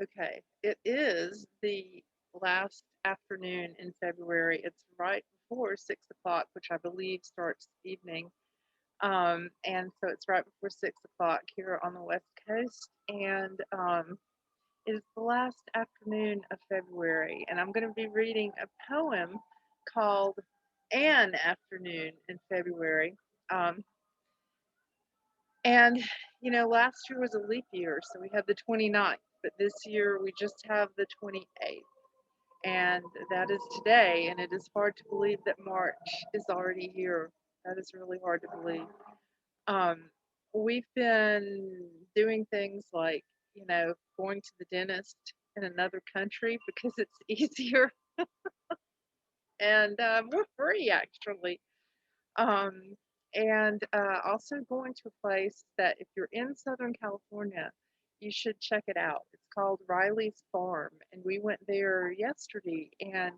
Okay, it is the last afternoon in February. It's right before 6 o'clock, which I believe starts evening. And so it's right before 6 o'clock here on the West Coast. And it is the last afternoon of February. And I'm going to be reading a poem called An Afternoon in February. Um, and, last year was a leap year, so we had the 29th, but this year we just have the 28th. And that is today, and it is hard to believe that March is already here. That is really hard to believe. Um, we've been doing things like, going to the dentist in another country because it's easier and more free, actually. Um, and also going to a place that if you're in Southern California, you should check it out. It's called Riley's Farm, and we went there yesterday, and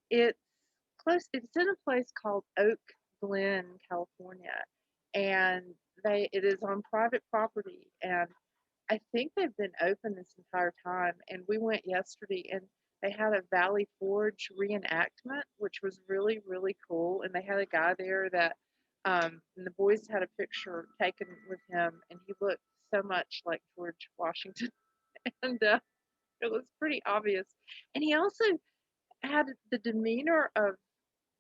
it's it's in a place called Oak Glen, California, and it is on private property, and I think they've been open this entire time. And we went yesterday, and they had a Valley Forge reenactment, which was really, really cool. And they had a guy there that, and the boys had a picture taken with him, and he looked so much like George Washington, and it was pretty obvious. And he also had the demeanor of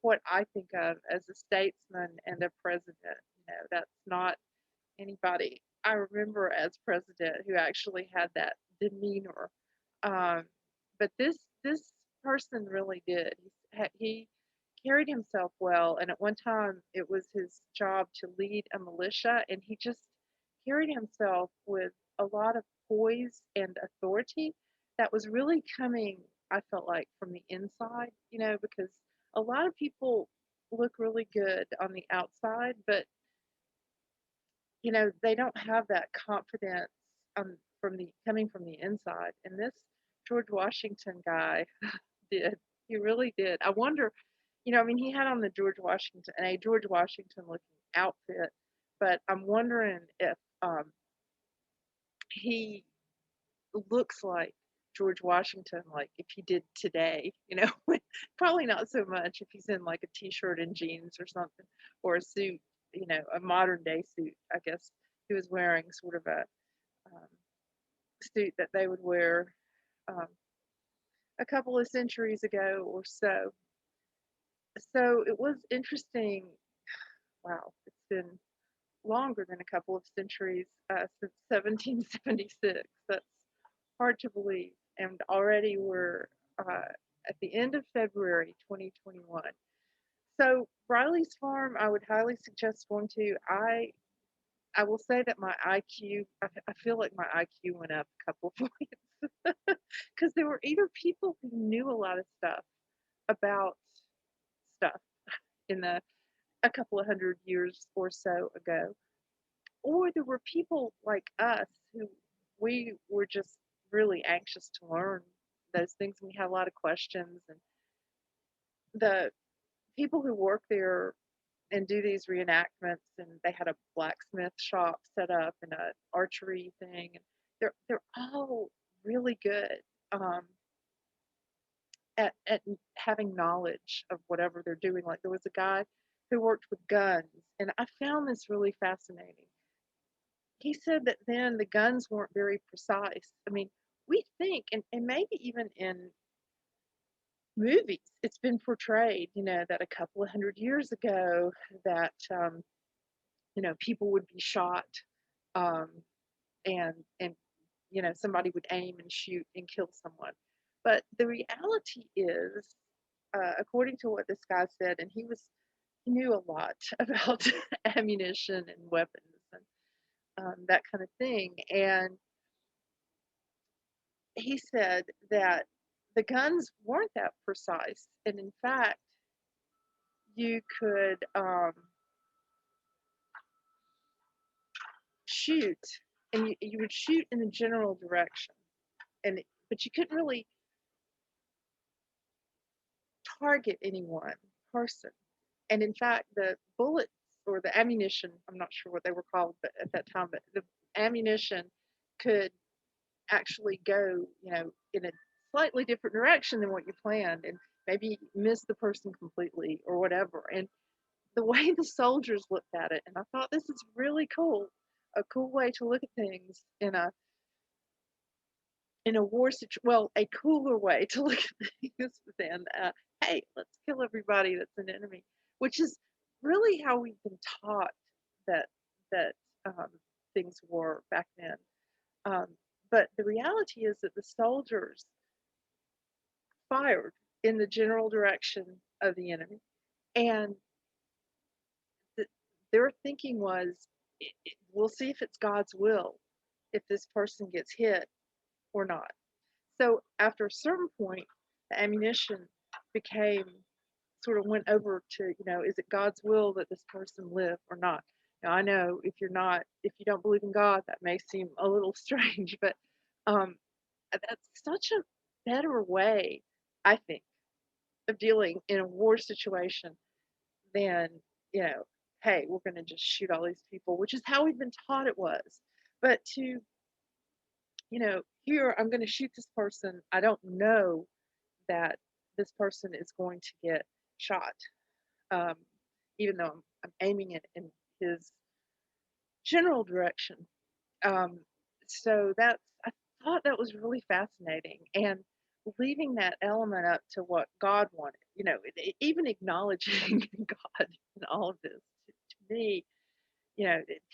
what I think of as a statesman and a president. That's not anybody I remember as president who actually had that demeanor. Um, but this person really did. He carried himself well, and at one time it was his job to lead a militia, and he just carried himself with a lot of poise and authority that was really coming, I felt like, from the inside, because a lot of people look really good on the outside, but they don't have that confidence from the coming from the inside. And this George Washington guy did. He really did. I wonder, I mean, he had on the George Washington looking outfit, but I'm wondering if he looks like George Washington, like if he did today, probably not so much if he's in like a t-shirt and jeans or something, or a suit, a modern day suit. I guess he was wearing sort of a um, suit that they would wear um, a couple of centuries ago or so. So it was interesting. Wow, it's been longer than a couple of centuries since 1776. That's hard to believe. And already we're at the end of February 2021. So Riley's Farm, I would highly suggest going to. I will say that my IQ, I feel like my IQ went up a couple of points because there were either people who knew a lot of stuff about stuff in the a couple of hundred years or so ago, or there were people like us who we were just really anxious to learn those things. We had a lot of questions, and the people who work there and do these reenactments, and they had a blacksmith shop set up and an archery thing, and they're all really good um, at having knowledge of whatever they're doing. Like there was a guy who worked with guns, and I found this really fascinating. He said that then the guns weren't very precise. I mean, we think, and maybe even in movies, it's been portrayed, that a couple of hundred years ago that people would be shot, um, and somebody would aim and shoot and kill someone. But the reality is, according to what this guy said, and he knew a lot about ammunition and weapons and that kind of thing. And he said that the guns weren't that precise, and in fact, you could shoot, and you would shoot in the general direction, but you couldn't really target any one person. And in fact, the bullets or the ammunition, I'm not sure what they were called but at that time, but the ammunition could actually go, in a slightly different direction than what you planned and maybe miss the person completely or whatever. And the way the soldiers looked at it, and I thought this is really cool, a cool way to look at things in a war situation. Well, a cooler way to look at things than, hey, let's kill everybody that's an enemy, which is really how we've been taught that that um, things were back then. Um, but the reality is that the soldiers fired in the general direction of the enemy, and th- their thinking was, we'll see if it's God's will if this person gets hit or not. So after a certain point, the ammunition became sort of went over to, is it God's will that this person live or not? Now I know if you don't believe in God, that may seem a little strange, but um, that's such a better way, I think, of dealing in a war situation than, you know, hey, we're going to just shoot all these people, which is how we've been taught it was. But to, here, I'm going to shoot this person. I don't know that this person is going to get shot, um, even though I'm aiming it in his general direction. Um, so I thought that was really fascinating, and leaving that element up to what God wanted, even acknowledging God in all of this. To me,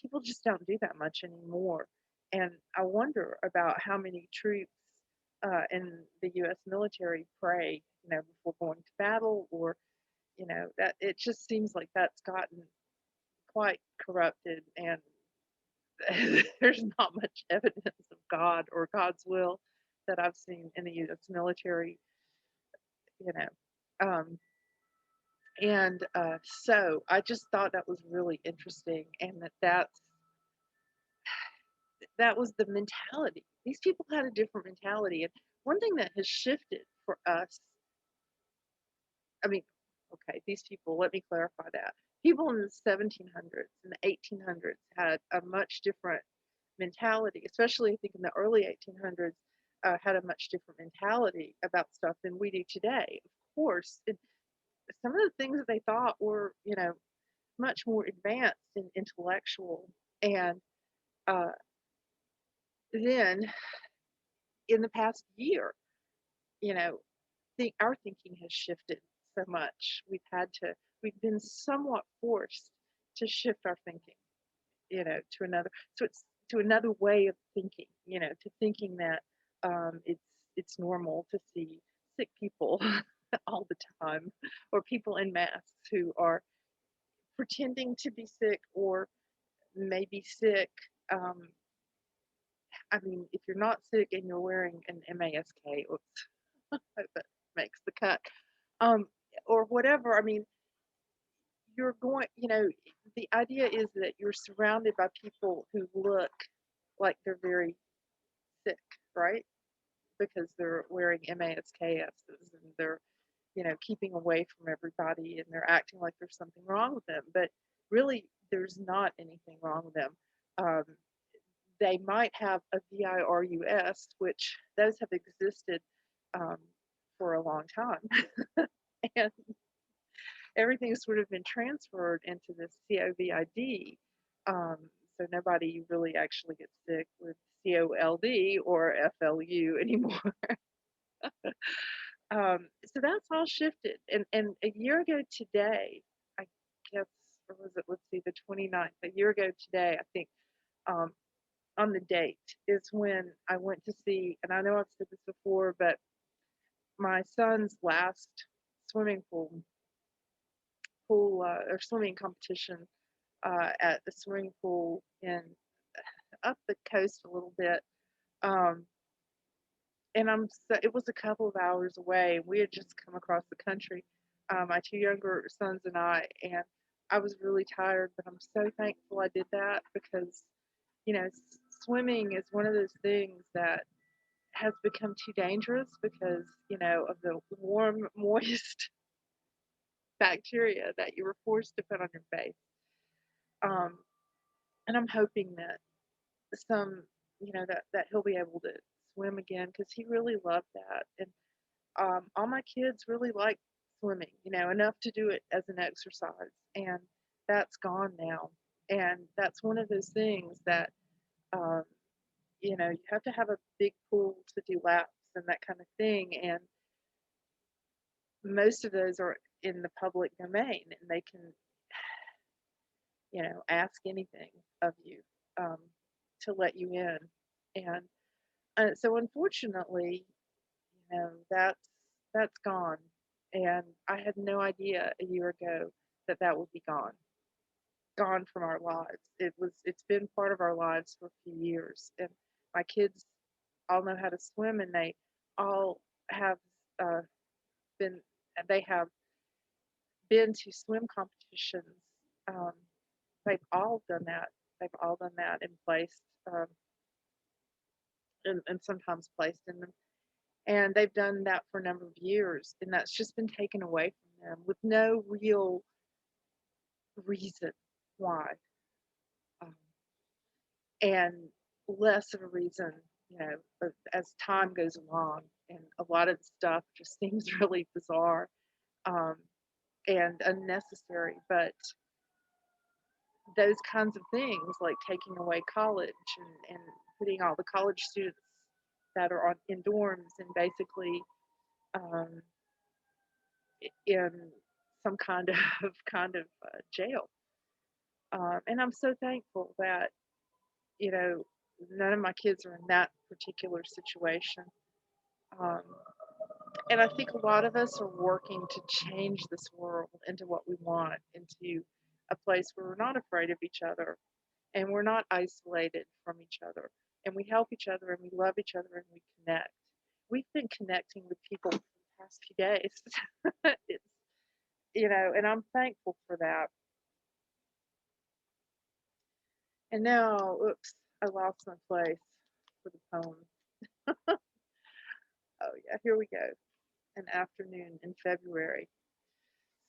people just don't do that much anymore. And I wonder about how many troops in the U.S. military pray, before going to battle, or that it just seems like that's gotten quite corrupted, and there's not much evidence of God or God's will that I've seen in the U.S. military, you know. And so I just thought that was really interesting, and that was the mentality. These people had a different mentality, and one thing that has shifted for us, I mean, okay, these people, let me clarify that. People in the 1700s and the 1800s had a much different mentality, especially I think in the early 1800s, had a much different mentality about stuff than we do today. Of course, some of the things that they thought were, much more advanced and intellectual. And uh, then in the past year, you know, our thinking has shifted so much. We've been somewhat forced to shift our thinking, to another. So it's to another way of thinking, to thinking that it's normal to see sick people all the time, or people in masks who are pretending to be sick or maybe sick. Um, I mean, if you're not sick and you're wearing an mask, oops, that makes the cut, um, or whatever. I mean, you're going, the idea is that you're surrounded by people who look like they're very sick, right? Because they're wearing MASKs and they're, keeping away from everybody, and they're acting like there's something wrong with them. But really, there's not anything wrong with them. Um, they might have a virus, which those have existed um, for a long time. And everything's sort of been transferred into this COVID. Um, so nobody really actually gets sick with COLD or FLU anymore. So that's all shifted. And a year ago today, I guess, or was it, let's see, the 29th, a year ago today, I think, um, on the date is when I went to see, and I know I've said this before, but my son's last swimming pool or swimming competition at the swimming pool in up the coast a little bit. Um, and it was a couple of hours away. We had just come across the country, my two younger sons and and I was really tired, but I'm so thankful I did that because, swimming is one of those things that has become too dangerous because, of the warm, moist bacteria that you were forced to put on your face. And I'm hoping that some, that he'll be able to swim again because he really loved that. And all my kids really like swimming, enough to do it as an exercise. And that's gone now. And that's one of those things that, um, you have to have a big pool to do laps and that kind of thing. And most of those are in the public domain and they can, ask anything of you um, to let you in. And so unfortunately, that's gone. And I had no idea a year ago that that would be gone from our lives. It's been part of our lives for a few years. And my kids all know how to swim, and they all have uh, been they have been to swim competitions. Um, they've all done that. They've all done that and placed, and sometimes placed in them. And they've done that for a number of years, and that's just been taken away from them with no real reason why, um, and less of a reason, as time goes along, and a lot of the stuff just seems really bizarre, um, and unnecessary. But those kinds of things, like taking away college and putting all the college students that are in dorms and basically um, in some kind of jail. And I'm so thankful that you know none of my kids are in that particular situation. Um, and I think a lot of us are working to change this world into what we want, into a place where we're not afraid of each other and we're not isolated from each other, and we help each other and we love each other and we connect. We've been connecting with people for the past few days. It's, and I'm thankful for that. And now, oops, I lost my place for the poem. Oh, yeah, here we go. An afternoon in February.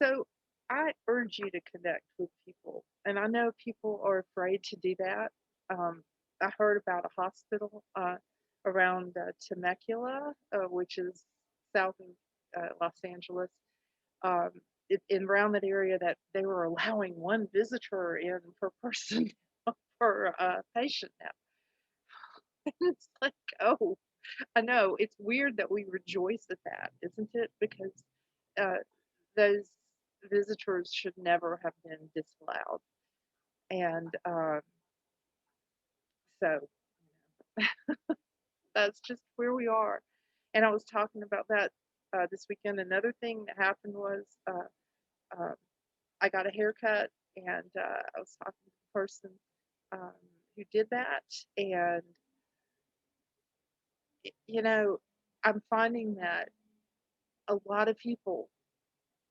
So I urge you to connect with people. And I know people are afraid to do that. I heard about a hospital around Temecula, which is south of Los Angeles, um, in around that area, that they were allowing one visitor in per person per patient now. It's like, oh, I know it's weird that we rejoice at that, isn't it? Because uh, those visitors should never have been disallowed. And so that's just where we are. And I was talking about that this weekend. Another thing that happened was uh, I got a haircut, and I was talking to the person um, who did that. And, you know, I'm finding that a lot of people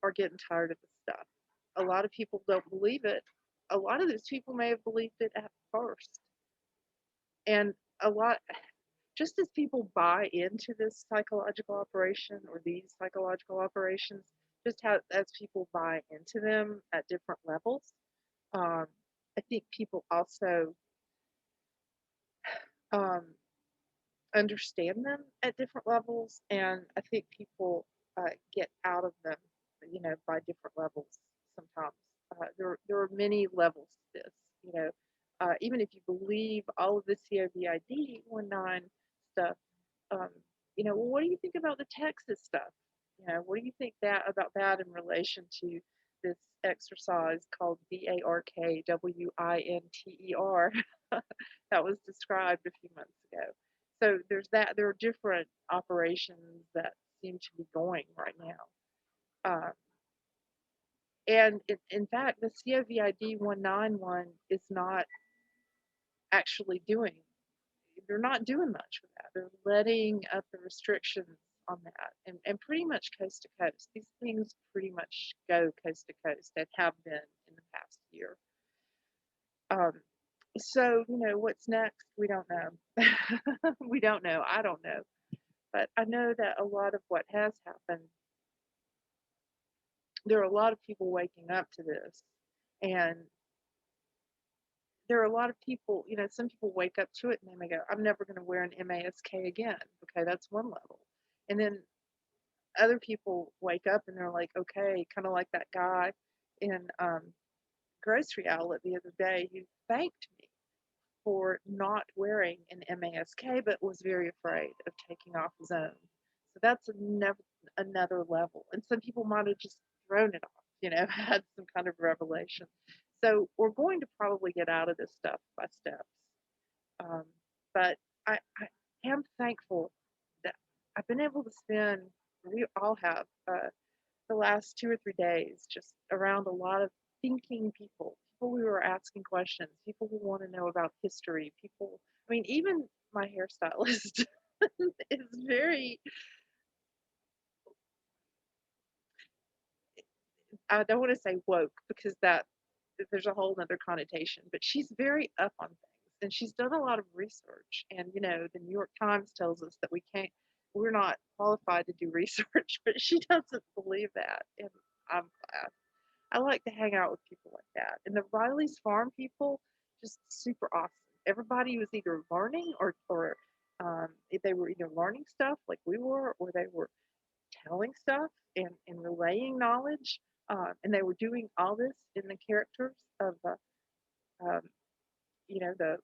are getting tired of this stuff. A lot of people don't believe it. A lot of those people may have believed it at first. And a lot, just as people buy into this psychological operation or these psychological operations, just how as people buy into them at different levels, um, I think people also um, understand them at different levels, and I think people get out of them, by different levels sometimes. There are many levels to this, even if you believe all of the COVID 19 stuff, um, well, what do you think about the Texas stuff? What do you think that about that in relation to this exercise called VARKWINTER that was described a few months ago? So there's that. There are different operations that seem to be going right now. And in fact, the COVID 191 is not actually doing, they're not doing much with that. They're letting up the restrictions on that, and pretty much coast to coast. These things pretty much go coast to coast and have been in the past year. Um, so, what's next? We don't know. We don't know. I don't know. But I know that a lot of what has happened, there are a lot of people waking up to this, and there are a lot of people, some people wake up to it and they may go, I'm never going to wear an mask again. Okay, that's one level. And then other people wake up and they're like, okay, kind of like that guy in grocery outlet the other day who thanked me for not wearing an mask, but was very afraid of taking off his own. So that's another level. And some people might have just thrown it off, had some kind of revelation. So we're going to probably get out of this stuff by steps. Um, but I am thankful that I've been able to spend, we all have, the last 2 or 3 days just around a lot of thinking people who are asking questions, people who want to know about history, people, I mean, even my hairstylist is very, I don't want to say woke because that there's a whole other connotation, but she's very up on things and she's done a lot of research. And, the New York Times tells us that we're not qualified to do research, but she doesn't believe that. And I'm glad. I like to hang out with people like that. And the Riley's Farm people, just super awesome. Everybody was either learning or if they were either learning stuff like we were, or they were telling stuff and relaying knowledge. And they were doing all this in the characters of, um, the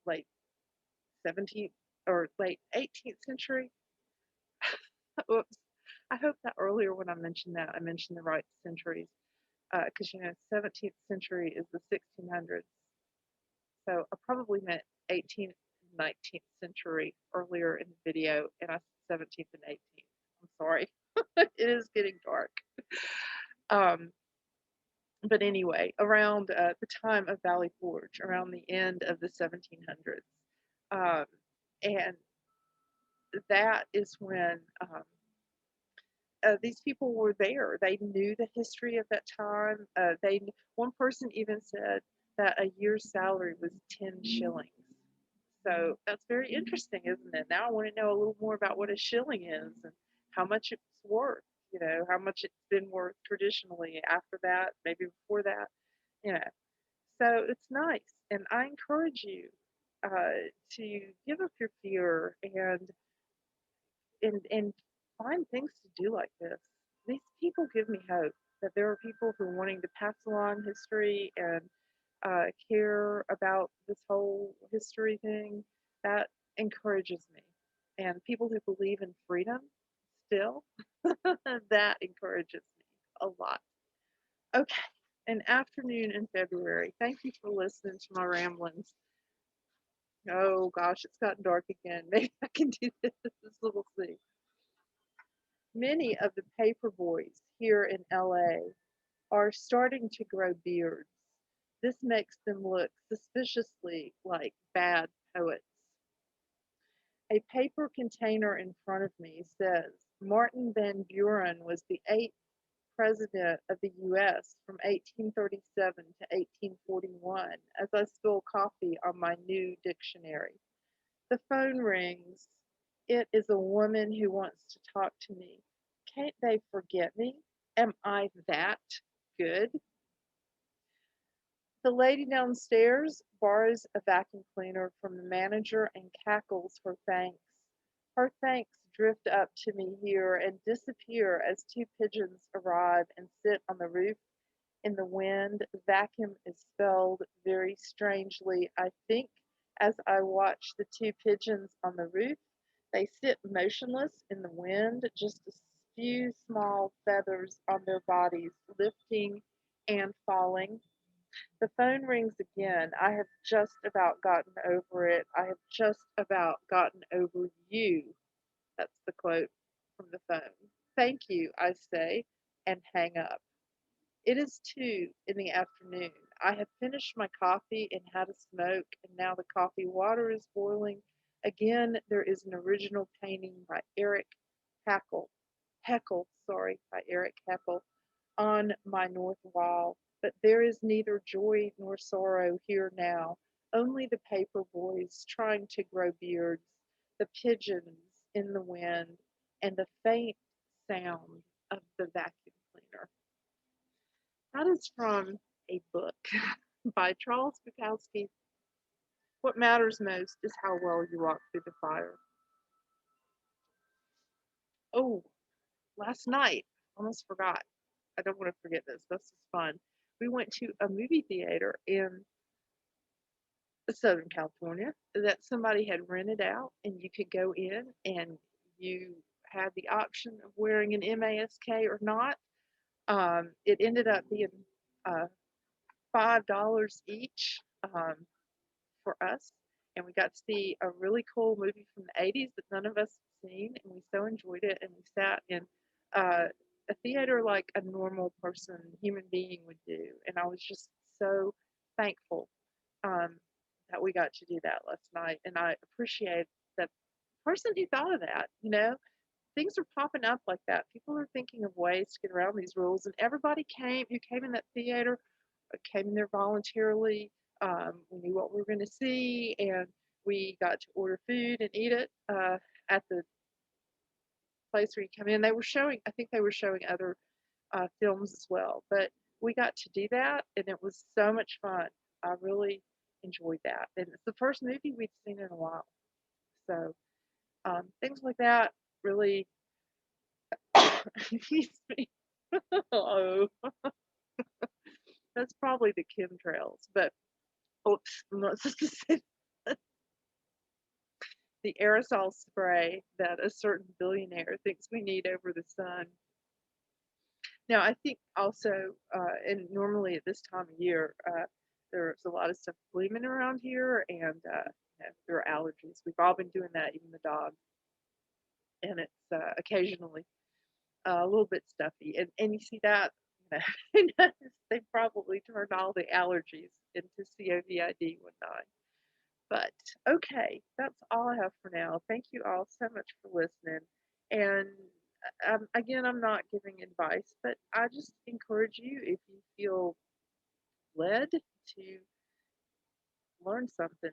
late 17th or late 18th century. Oops. I hope that earlier when I mentioned that, I mentioned the right centuries. Because 17th century is the 1600s. So I probably meant 18th, 19th century earlier in the video, and I said 17th and 18th. I'm sorry. It is getting dark. Um, but anyway, around the time of Valley Forge, around the end of the 1700s, um, and that is when these people were there. They knew the history of that time. One person even said that a year's salary was 10 shillings. So that's very interesting, isn't it? Now I want to know a little more about what a shilling is and how much it's worth. How much it's been worth traditionally. After that, maybe before that. You know, so it's nice, and I encourage you to give up your fear and find things to do like this. These people give me hope that there are people who are wanting to pass along history and care about this whole history thing. That encourages me. And people who believe in freedom still, that encourages me a lot. Okay, an afternoon in February. Thank you for listening to my ramblings. Oh gosh, it's gotten dark again. Maybe I can do this. We'll see. Many of the paper boys here in LA are starting to grow beards. This makes them look suspiciously like bad poets. A paper container in front of me says Martin Van Buren was the 8th president of the US from 1837 to 1841 as I spill coffee on my new dictionary. The phone rings. It is a woman who wants to talk to me. Can't they forget me? Am I that good? The lady downstairs borrows a vacuum cleaner from the manager and cackles her thanks. Her thanks drift up to me here and disappear as two pigeons arrive and sit on the roof in the wind. Vacuum is spelled very strangely, I think, as I watch the two pigeons on the roof. They sit motionless in the wind, just a few small feathers on their bodies, lifting and falling. The phone rings again. I have just about gotten over it. I have just about gotten over you. That's the quote from the phone. Thank you, I say, and hang up. It is 2 in the afternoon. I have finished my coffee and had a smoke, and now the coffee water is boiling. Again, there is an original painting by Eric by Eric Heckel, on my north wall. But there is neither joy nor sorrow here now, only the paper boys trying to grow beards, the pigeons in the wind, and the faint sound of the vacuum cleaner. That is from a book. by Charles Bukowski. What matters most is how well you walk through the fire. Oh, last night, almost forgot. I don't want to forget this. This is fun. We went to a movie theater in Southern California that somebody had rented out, and you could go in and you had the option of wearing an mask or not. It ended up being uh, $5 each for us, and we got to see a really cool movie from the '80s that none of us had seen, and we so enjoyed it. And we sat in uh, a theater like a normal person, human being would do, and I was just so thankful um, that we got to do that last night, and I appreciate that person who thought of that. Things are popping up like that. People are thinking of ways to get around these rules, and everybody who came in that theater came in there voluntarily. We knew what we were going to see, and we got to order food and eat it at the place where you come in. They were showing, I think they were showing other films as well, but we got to do that, and it was so much fun. I really enjoyed that, and it's the first movie we'd seen in a while. So things like that really, excuse me. Oh, that's probably the chemtrails, but oops, I'm not supposed to say the aerosol spray that a certain billionaire thinks we need over the sun. Now, I think also, and normally at this time of year, there's a lot of stuff blooming around here, and there are allergies. We've all been doing that, even the dog, and it's occasionally a little bit stuffy. And you see that, they probably turned all the allergies into COVID one night. But okay, that's all I have for now. Thank you all so much for listening. And again, I'm not giving advice, but I just encourage you, if you feel led, to learn something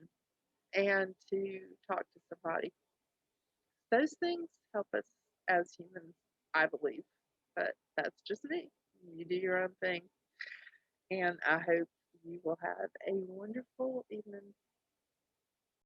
and to talk to somebody. Those things help us as humans, I believe. But that's just me. You do your own thing. And I hope you will have a wonderful evening.